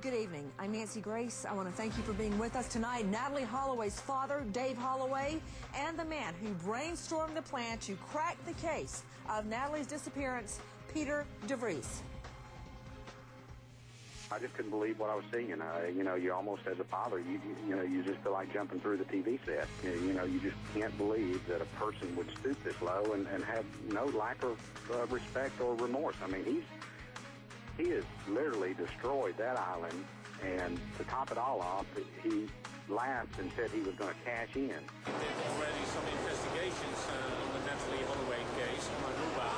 Good evening. I'm Nancy Grace. I want to thank you for being with us tonight. Natalee Holloway's father, Dave Holloway, and the man who brainstormed the plan to crack the case of Natalee's disappearance, Peter Vries. I just couldn't believe what I was seeing. You know, you almost, as a father, you just feel like jumping through the TV set. You know, you just can't believe that a person would stoop this low and have no lack of respect or remorse. I mean, he has literally destroyed that island, and to top it all off, he laughed and said he was going to cash in. I did already some investigations on the Natalee Holloway case on Aruba,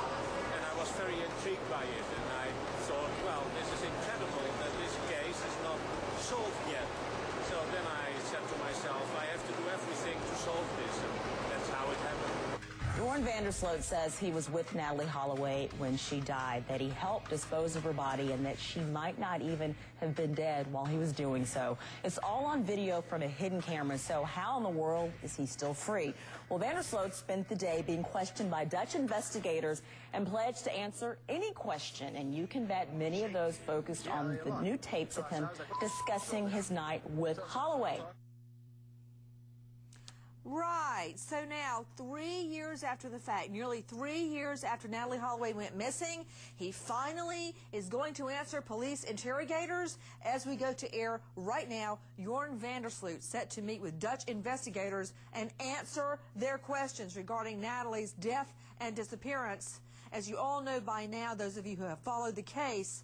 and I was very intrigued by it, and I thought, well, this is incredible that this case is not solved yet. So then I said to myself, I have to do everything to solve this, and that's how it happened. Vries says he was with Natalee Holloway when she died, that he helped dispose of her body, and that she might not even have been dead while he was doing so. It's all on video from a hidden camera, so how in the world is he still free? Well, Vries spent the day being questioned by Dutch investigators and pledged to answer any question, and you can bet many of those focused on the new tapes of him discussing his night with Holloway. Right. So now, 3 years after the fact, nearly 3 years after Natalee Holloway went missing, he finally is going to answer police interrogators. As we go to air right now, Jorn van der Sloot set to meet with Dutch investigators and answer their questions regarding Natalee's death and disappearance. As you all know by now, those of you who have followed the case,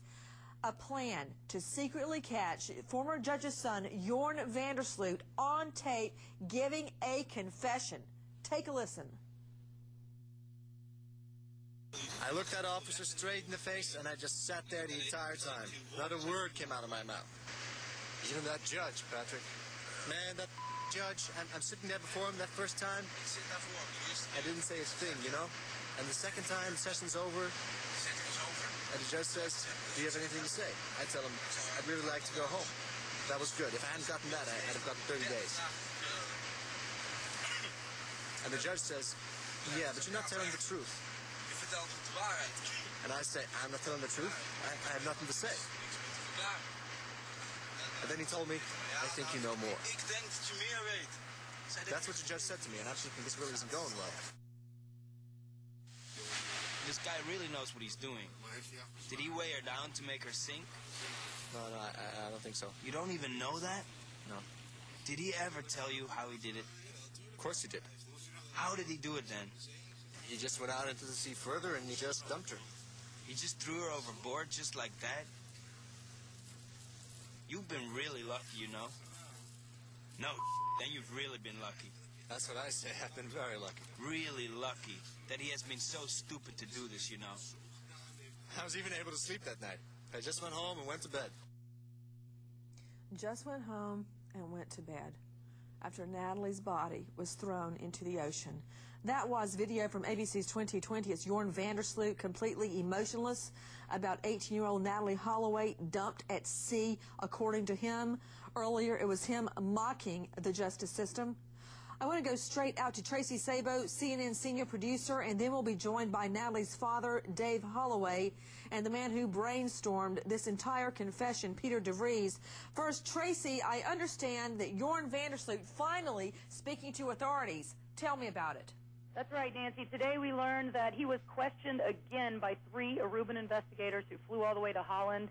a plan to secretly catch former judge's son, Jorn van der Sloot, on tape giving a confession. Take a listen. I looked that officer straight in the face, and I just sat there the entire time. Not a word came out of my mouth. Even that judge, Patrick. Man, that judge, I'm sitting there before him that first time. I didn't say a thing, you know? And the second time, session's over. And the judge says, do you have anything to say? I tell him, I'd really like to go home. That was good. If I hadn't gotten that, I'd have gotten 30 days. And the judge says, yeah, but you're not telling the truth. And I say, I'm not telling the truth. I have nothing to say. And then he told me, I think you know more. That's what the judge said to me, and I'm thinking this really isn't going well. This guy really knows what he's doing. Did he weigh her down to make her sink? No, I don't think so. You don't even know that? No. Did he ever tell you how he did it? Of course he did. How did he do it then? He just went out into the sea further and he just dumped her. He just threw her overboard just like that? You've been really lucky, you know. No, then you've really been lucky. That's what I say. I've been very lucky. Really lucky that he has been so stupid to do this, you know. I was even able to sleep that night. I just went home and went to bed. Just went home and went to bed after Natalee's body was thrown into the ocean. That was video from ABC's 2020. It's Jorn van der Sloot, completely emotionless about 18-year-old Natalee Holloway dumped at sea, according to him. Earlier, it was him mocking the justice system. I want to go straight out to Tracy Sabo, CNN senior producer, and then we'll be joined by Natalee's father, Dave Holloway, and the man who brainstormed this entire confession, Peter Vries. First, Tracy, I understand that Jorn van der Sloot finally speaking to authorities. Tell me about it. That's right, Nancy. Today we learned that he was questioned again by 3 Aruban investigators who flew all the way to Holland.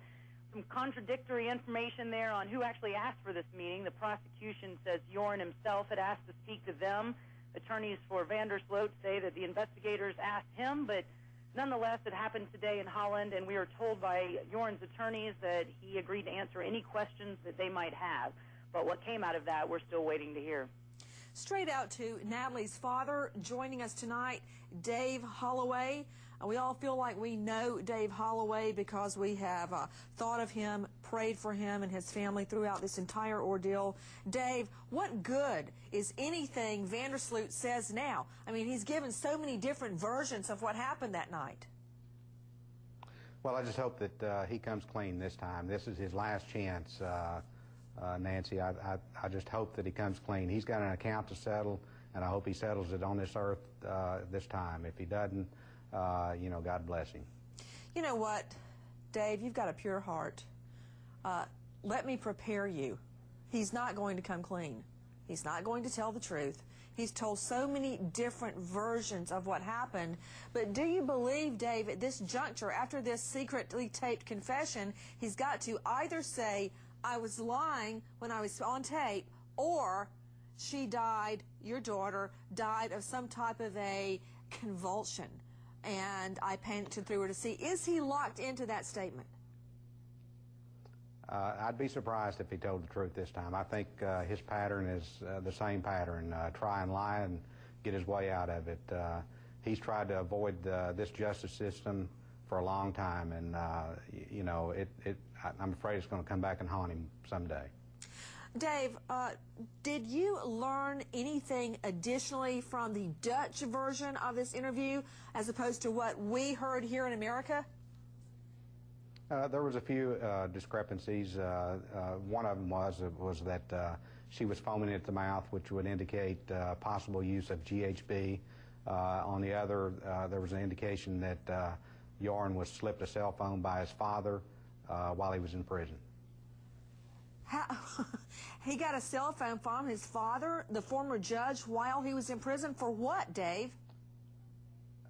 Some contradictory information there on who actually asked for this meeting. The prosecution says Jorn himself had asked to speak to them. Attorneys for van der Sloot say that the investigators asked him, but nonetheless it happened today in Holland, and we are told by Jorn's attorneys that he agreed to answer any questions that they might have. But what came out of that, we're still waiting to hear. Straight out to Natalee's father, joining us tonight, Dave Holloway. We all feel like we know Dave Holloway because we have thought of him, prayed for him and his family throughout this entire ordeal. Dave, what good is anything van der Sloot says now? I mean, he's given so many different versions of what happened that night. Well, I just hope that he comes clean this time. This is his last chance. Nancy, I just hope that he comes clean. He's got an account to settle, and I hope he settles it on this earth this time. If he doesn't, you know, God bless him. You know what, Dave, you've got a pure heart. let me prepare you. He's not going to come clean. He's not going to tell the truth. He's told so many different versions of what happened. But do you believe, Dave, at this juncture, after this secretly taped confession, he's got to either say, I was lying when I was on tape, or she died, your daughter, died of some type of a convulsion, and I panicked through her to see. Is he locked into that statement? I'd be surprised if he told the truth this time. I think his pattern is the same pattern, try and lie and get his way out of it. He's tried to avoid this justice system for a long time, and you know, I'm afraid it's going to come back and haunt him someday. Dave, did you learn anything additionally from the Dutch version of this interview as opposed to what we heard here in America? There was a few discrepancies. One of them was that she was foaming at the mouth, which would indicate possible use of GHB. On the other, there was an indication that Jorn was slipped a cell phone by his father while he was in prison. How? He got a cell phone from his father, the former judge, while he was in prison for what, Dave?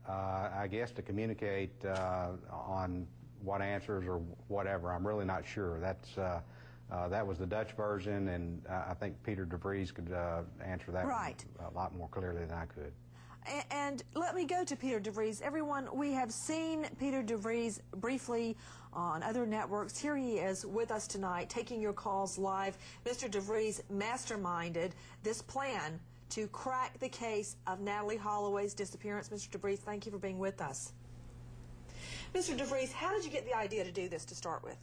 I guess to communicate on what answers or whatever. I'm really not sure. That was the Dutch version, and I think Peter de Vries could answer that right. a lot more clearly than I could. And let me go to Peter de Vries. Everyone, we have seen Peter de Vries briefly on other networks. Here he is with us tonight, taking your calls live. Mr. de Vries masterminded this plan to crack the case of Natalee Holloway's disappearance. Mr. de Vries, thank you for being with us. Mr. de Vries, how did you get the idea to do this to start with?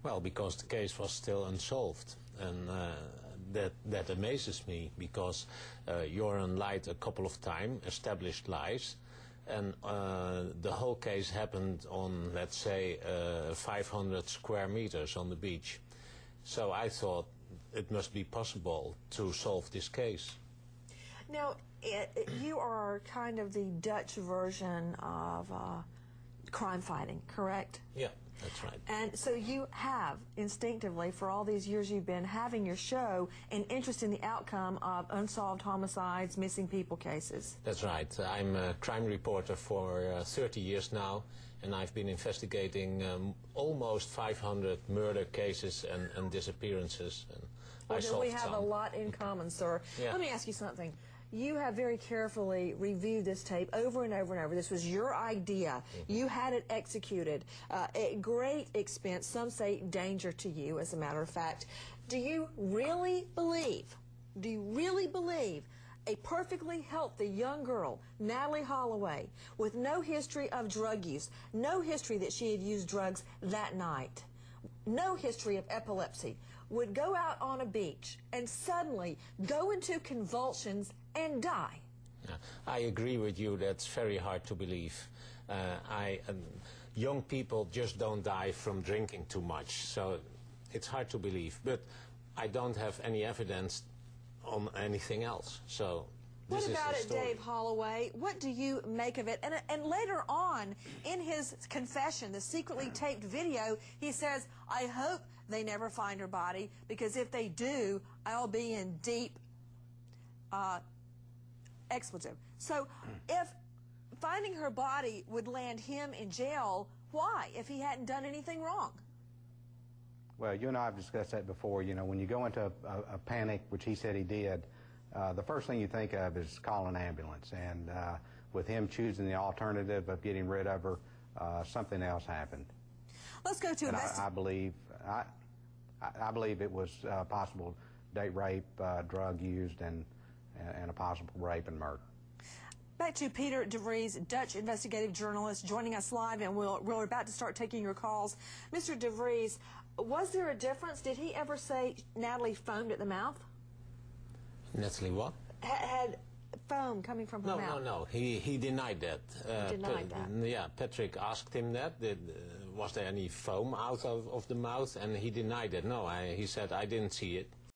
Well, because the case was still unsolved, and that amazes me, because Jorn lied a couple of times, established lies, and the whole case happened on, let's say, 500 square meters on the beach. So I thought it must be possible to solve this case. Now, you are kind of the Dutch version of crime fighting, correct? Yeah, that's right. And so you have instinctively, for all these years you've been having your show, an interest in the outcome of unsolved homicides, missing people cases. That's right. I'm a crime reporter for 30 years now, and I've been investigating almost 500 murder cases and disappearances. And well, then we have a lot in common, sir. Yeah. Let me ask you something. You have very carefully reviewed this tape over and over and over. This was your idea. Mm-hmm. You had it executed at great expense, some say danger to you, as a matter of fact. Do you really believe a perfectly healthy young girl, Natalee Holloway, with no history of drug use, no history that she had used drugs that night, no history of epilepsy, would go out on a beach and suddenly go into convulsions and die? I agree with you. That's very hard to believe. Young people just don't die from drinking too much, so it's hard to believe. But I don't have any evidence on anything else. So what about it, Dave Holloway? What do you make of it? And later on in his confession, the secretly taped video, he says, I hope they never find her body, because if they do, I'll be in deep expletive. So if finding her body would land him in jail, why, if he hadn't done anything wrong? Well, you and I have discussed that before. You know, when you go into a panic, which he said he did, the first thing you think of is call an ambulance. And with him choosing the alternative of getting rid of her, something else happened. Let's go to I believe it was possible date rape, drug used, and a possible rape and murder. Back to Peter de Vries, Dutch investigative journalist, joining us live, and we're about to start taking your calls. Mr. de Vries, was there a difference? Did he ever say Natalee foamed at the mouth? Natalee what? Had foam coming from her mouth. No. He denied that. He denied that. Yeah, Patrick asked him that. Was there any foam out of the mouth? And he denied it. No, he said, I didn't see it.